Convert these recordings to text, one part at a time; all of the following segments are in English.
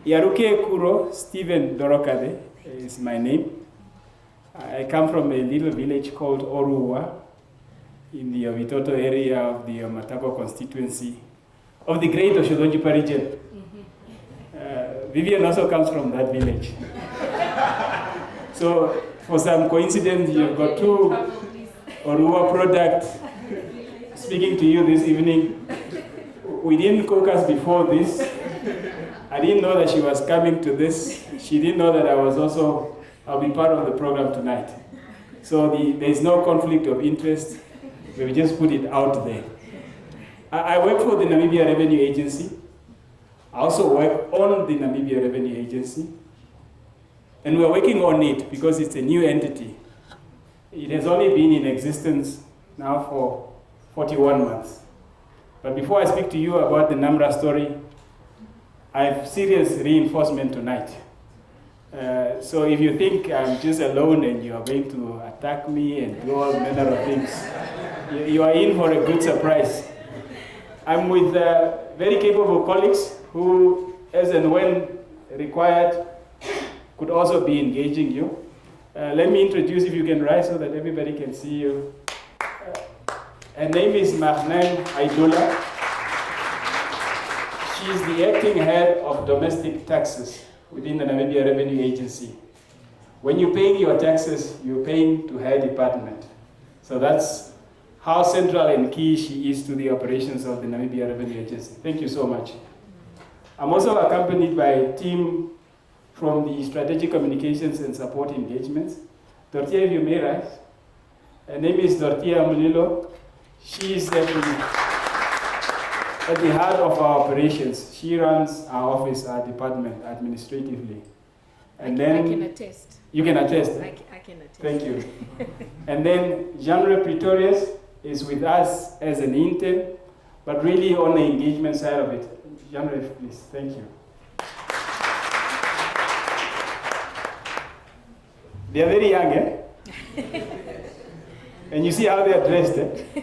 Yarukeekuro Ndorokaze is my name. I come from a little village called Oruwa in the Vitoto area of the Matako constituency of the Great Oshodonjipa region. Vivian also comes from that village. So, for some coincidence, you've got two Oruwa products speaking to you this evening. We didn't caucus before this. I didn't know that she was coming to this. She didn't know that I'll be part of the program tonight. So there is no conflict of interest. We just put it out there. I work for the Namibia Revenue Agency. I also work on the Namibia Revenue Agency. And we're working on it because it's a new entity. It has only been in existence now for 41 months. But before I speak to you about the NamRA story, I have serious reinforcement tonight. So if you think I'm just alone and you are going to attack me and do all manner of things, you are in for a good surprise. I'm with very capable colleagues who, as and when required, could also be engaging you. Let me introduce, if you can rise so that everybody can see you. Her name is Marnane Aidola. She is the acting head of domestic taxes within the Namibia Revenue Agency. When you're paying your taxes, you're paying to her department. So that's how central and key she is to the operations of the Namibia Revenue Agency. Thank you so much. I'm also accompanied by a team from the Strategic Communications and Support Engagements. Dortia, if you may rise. Her name is Dortia Mulilo. She is at the heart of our operations. She runs our office, our department, administratively. And then I can attest. You can attest? I can attest. Thank you. And then Jean-Re Pretorius is with us as an intern, but really on the engagement side of it. Jean-Re, please. Thank you. They are very young, eh? And you see how they are dressed, eh?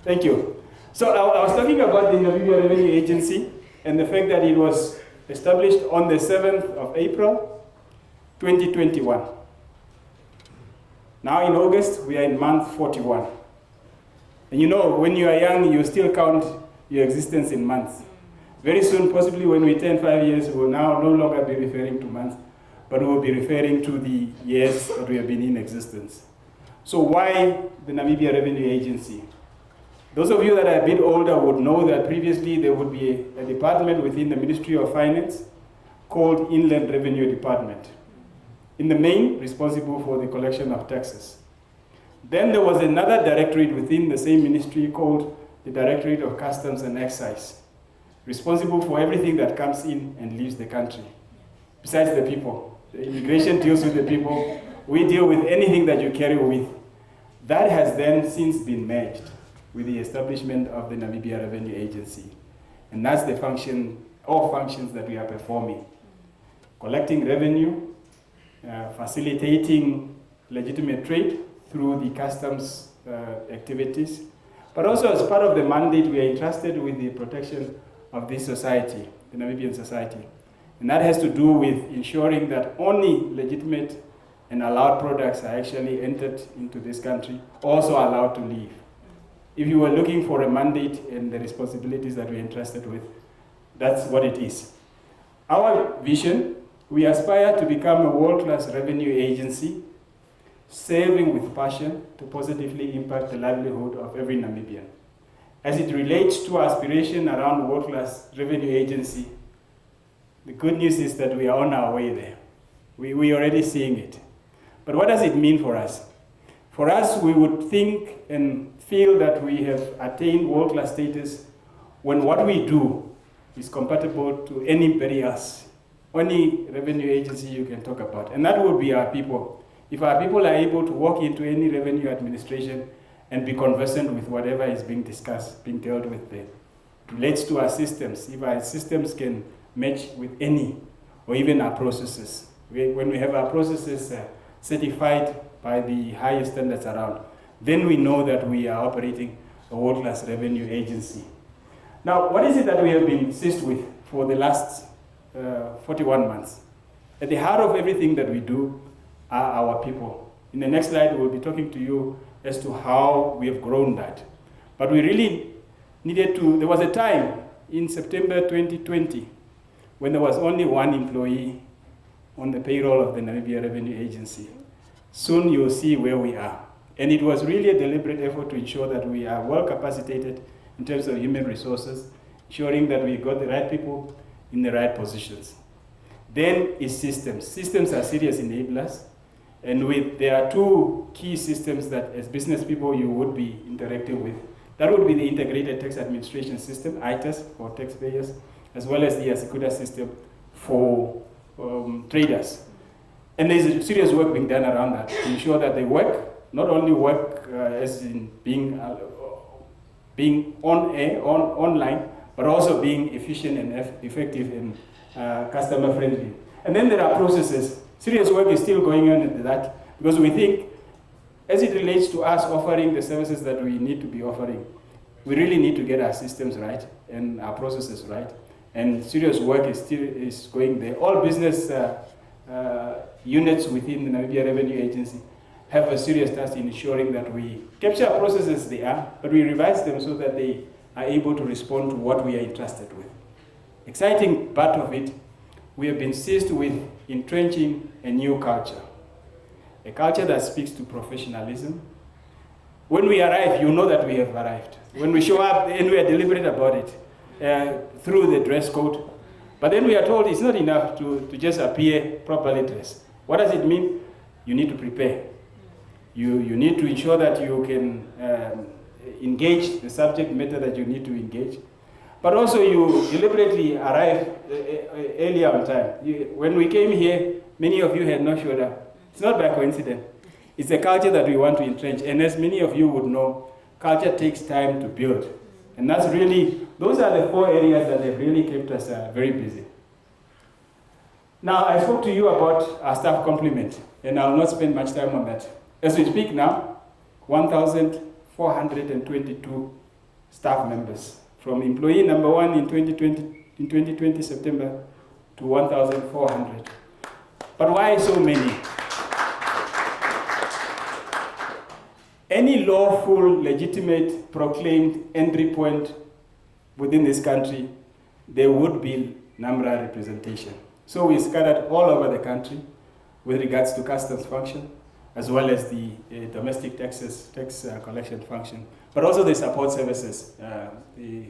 Thank you. So I was talking about the Namibia Revenue Agency and the fact that it was established on the 7th of April, 2021. Now in August, we are in month 41. And you know, when you are young, you still count your existence in months. Very soon, possibly when we turn 5 years, we will now no longer be referring to months, but we will be referring to the years that we have been in existence. So why the Namibia Revenue Agency? Those of you that are a bit older would know that previously there would be a department within the Ministry of Finance called Inland Revenue Department, in the main responsible for the collection of taxes. Then there was another directorate within the same ministry called the Directorate of Customs and Excise, responsible for everything that comes in and leaves the country, besides the people. The immigration deals with the people. We deal with anything that you carry with. That has then since been merged with the establishment of the Namibia Revenue Agency. And that's the function, all functions that we are performing. Collecting revenue, facilitating legitimate trade through the customs activities, but also as part of the mandate, we are entrusted with the protection of this society, the Namibian society. And that has to do with ensuring that only legitimate and allowed products are actually entered into this country, also allowed to leave. If you were looking for a mandate and the responsibilities that we're entrusted with, that's what it is. Our vision, we aspire to become a world-class revenue agency, serving with passion to positively impact the livelihood of every Namibian. As it relates to aspiration around world-class revenue agency, the good news is that we are on our way there. We are already seeing it. But what does it mean for us? For us, we would think and feel that we have attained world-class status when what we do is compatible to anybody else, any revenue agency you can talk about. And that would be our people. If our people are able to walk into any revenue administration and be conversant with whatever is being discussed, being dealt with there, it relates to our systems. If our systems can match with any, or even our processes. When we have our processes certified by the highest standards around, then we know that we are operating a world-class revenue agency. Now, what is it that we have been seized with for the last 41 months. At the heart of everything that we do are our people. In the next slide, we'll be talking to you as to how we have grown that. But we really needed to, there was a time in September 2020 when there was only one employee on the payroll of the Namibia Revenue Agency. Soon you'll see where we are. And it was really a deliberate effort to ensure that we are well capacitated in terms of human resources, ensuring that we got the right people in the right positions. Then is systems. Systems are serious enablers. And there are two key systems that as business people you would be interacting with. That would be the Integrated Tax Administration System, ITAS, for taxpayers, as well as the Asikuda system for traders. And there's serious work being done around that to ensure that they work, not only work as in being on air, online, but also being efficient and effective and customer friendly. And then there are processes. Serious work is still going on into that because we think as it relates to us offering the services that we need to be offering, we really need to get our systems right and our processes right. And serious work is going there. All business units within the Namibia Revenue Agency have a serious task in ensuring that we capture our processes as they are, but we revise them so that they are able to respond to what we are entrusted with. Exciting part of it, we have been seized with entrenching a new culture, a culture that speaks to professionalism. When we arrive, you know that we have arrived. When we show up, and we are deliberate about it through the dress code. But then we are told it's not enough to just appear properly dressed. What does it mean? You need to prepare. You need to ensure that you can engage the subject matter that you need to engage. But also you deliberately arrive earlier on time. When we came here, many of you had no shoulder. It's not by coincidence. It's a culture that we want to entrench. And as many of you would know, culture takes time to build. And that's really, those are the 4 areas that have really kept us very busy. Now, I spoke to you about our staff complement, and I'll not spend much time on that. As we speak now, 1,422 staff members, from employee number 1 in 2020 September to 1,400. But why so many? Any lawful, legitimate, proclaimed entry point within this country, there would be NamRA representation. So we scattered all over the country with regards to customs function, as well as the domestic tax collection function, but also the support services.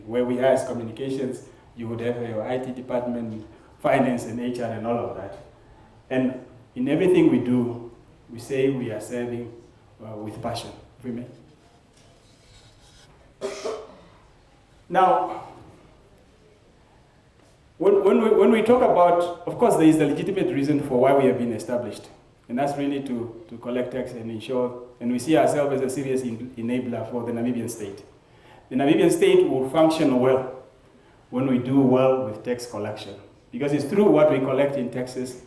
Where we are as communications, you would have your IT department, finance and HR and all of that. And in everything we do, we say we are serving with passion. If we may. Now, when we talk about, of course, there is the legitimate reason for why we have been established. And that's really to collect tax and ensure, and we see ourselves as a serious enabler for the Namibian state. The Namibian state will function well when we do well with tax collection. Because it's through what we collect in taxes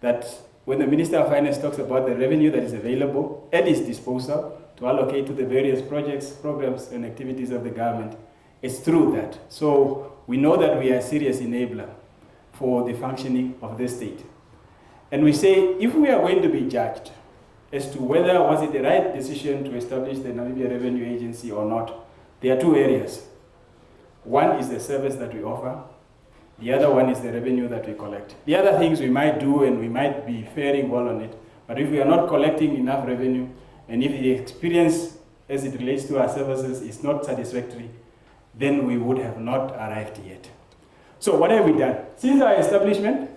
that when the Minister of Finance talks about the revenue that is available at his disposal to allocate to the various projects, programs, and activities of the government, it's through that. So we know that we are a serious enabler for the functioning of the state. And we say, if we are going to be judged as to whether was it the right decision to establish the Namibia Revenue Agency or not, there are 2 areas. One is the service that we offer. The other one is the revenue that we collect. The other things we might do and we might be faring well on it, but if we are not collecting enough revenue, and if the experience as it relates to our services is not satisfactory, then we would have not arrived yet. So what have we done? Since our establishment,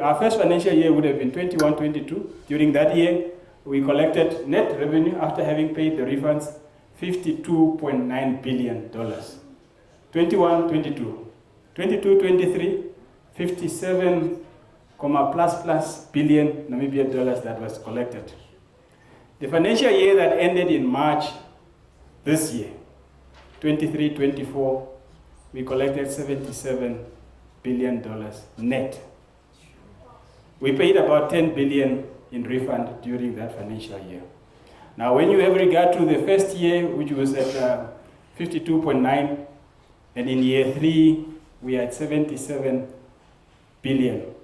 our first financial year would have been 21-22. During that year, we collected net revenue after having paid the refunds, $52.9 billion. 21-22. 22-23, 57, plus billion Namibian dollars that was collected. The financial year that ended in March this year, 23-24, we collected $77 billion net. We paid about 10 billion in refund during that financial year. Now, when you have regard to the first year, which was at 52.9, and in year 3, we are at 77, billion.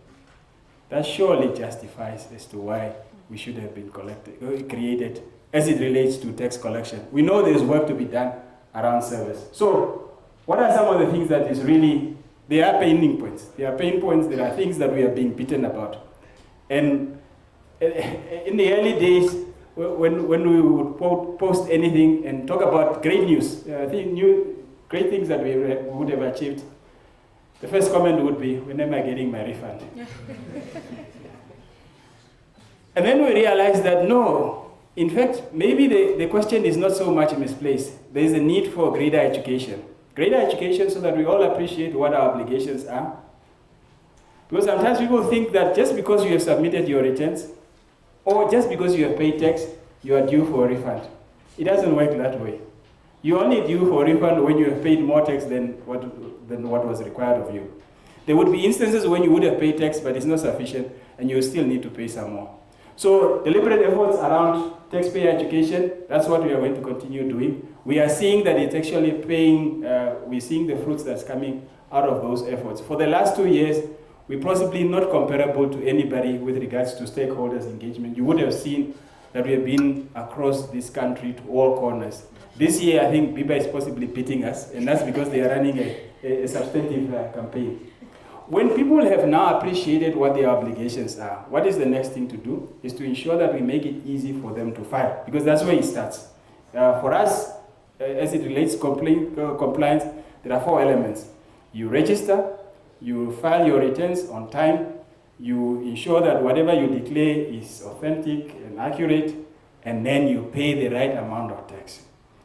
That surely justifies as to why we should have been created as it relates to tax collection. We know there's work to be done around service. So what are some of the things that is really, there are pain points. There are pain points, there are things that we have been beaten about. And in the early days, when we would post anything and talk about great news, great things that we would have achieved, the first comment would be, when am I getting my refund? And then we realized that no, in fact, maybe the question is not so much misplaced. There is a need for greater education. Greater education so that we all appreciate what our obligations are. Because sometimes people think that just because you have submitted your returns, or just because you have paid tax, you are due for a refund. It doesn't work that way. You're only due for a refund when you have paid more tax than what was required of you. There would be instances when you would have paid tax, but it's not sufficient, and you still need to pay some more. So deliberate efforts around taxpayer education, that's what we are going to continue doing. We are seeing that it's actually paying, we're seeing the fruits that's coming out of those efforts. For the last 2 years, we're possibly not comparable to anybody with regards to stakeholders engagement. You would have seen that we have been across this country to all corners. This year, I think BIBA is possibly beating us, and that's because they are running a substantive campaign. When people have now appreciated what their obligations are, what is the next thing to do? Is to ensure that we make it easy for them to file, because that's where it starts. For us, as it relates to compliance, there are 4 elements. You register, you file your returns on time, you ensure that whatever you declare is authentic and accurate, and then you pay the right amount of tax.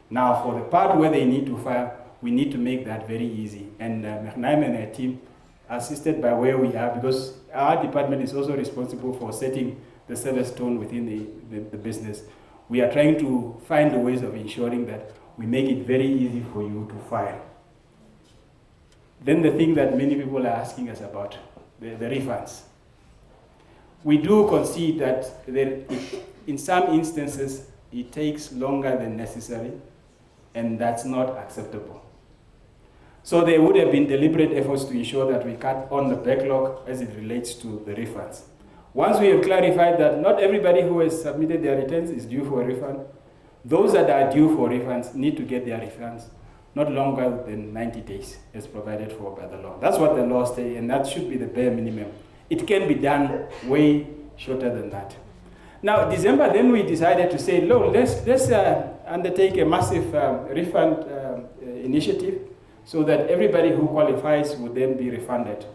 Now, for the part where they need to file, we need to make that very easy. And Naim and her team, assisted by where we are, because our department is also responsible for setting the service tone within the business. We are trying to find the ways of ensuring that we make it very easy for you to file. Then the thing that many people are asking us about, the refunds. We do concede that in some instances, it takes longer than necessary, and that's not acceptable. So there would have been deliberate efforts to ensure that we cut on the backlog as it relates to the refunds. Once we have clarified that not everybody who has submitted their returns is due for a refund, those that are due for refunds need to get their refunds not longer than 90 days as provided for by the law. That's what the law says, and that should be the bare minimum. It can be done way shorter than that. Now, December, then we decided to say, look, let's undertake a massive refund initiative so that everybody who qualifies would then be refunded.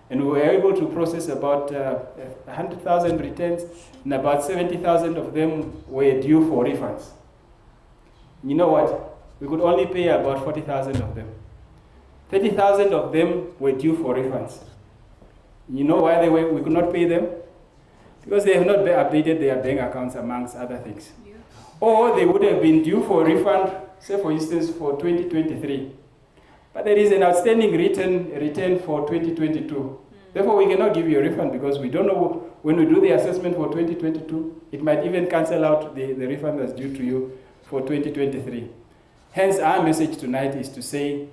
And we were able to process about 100,000 returns, and about 70,000 of them were due for refunds. You know what? We could only pay about 40,000 of them. 30,000 of them were due for refunds. You know why we could not pay them? Because they have not updated their bank accounts, amongst other things. Yeah. Or they would have been due for a refund, say for instance, for 2023. But there is an outstanding return for 2022. Therefore, we cannot give you a refund because we don't know when we do the assessment for 2022, it might even cancel out the refund that's due to you for 2023. Hence, our message tonight is to say,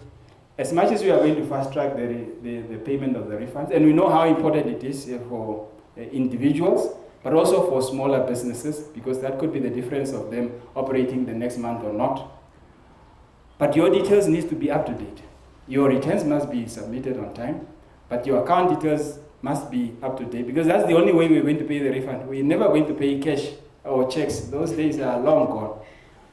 as much as we are going to fast track the payment of the refunds, and we know how important it is for individuals, but also for smaller businesses, because that could be the difference of them operating the next month or not. But your details need to be up to date. Your returns must be submitted on time, but your account details must be up to date, because that's the only way we're going to pay the refund. We're never going to pay cash or checks. Those days are long gone.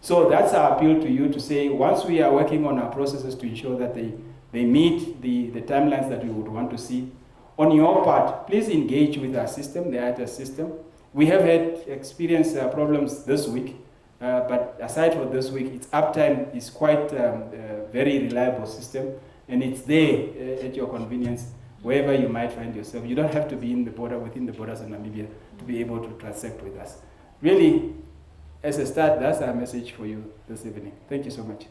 So that's our appeal to you to say, once we are working on our processes to ensure that they meet the timelines that we would want to see, on your part, please engage with our system, the ITAS system. We have had experienced problems this week, but aside from this week, its uptime is quite a very reliable system, and it's there at your convenience, wherever you might find yourself. You don't have to be within the borders of Namibia to be able to transact with us. Really, as a start, that's our message for you this evening. Thank you so much.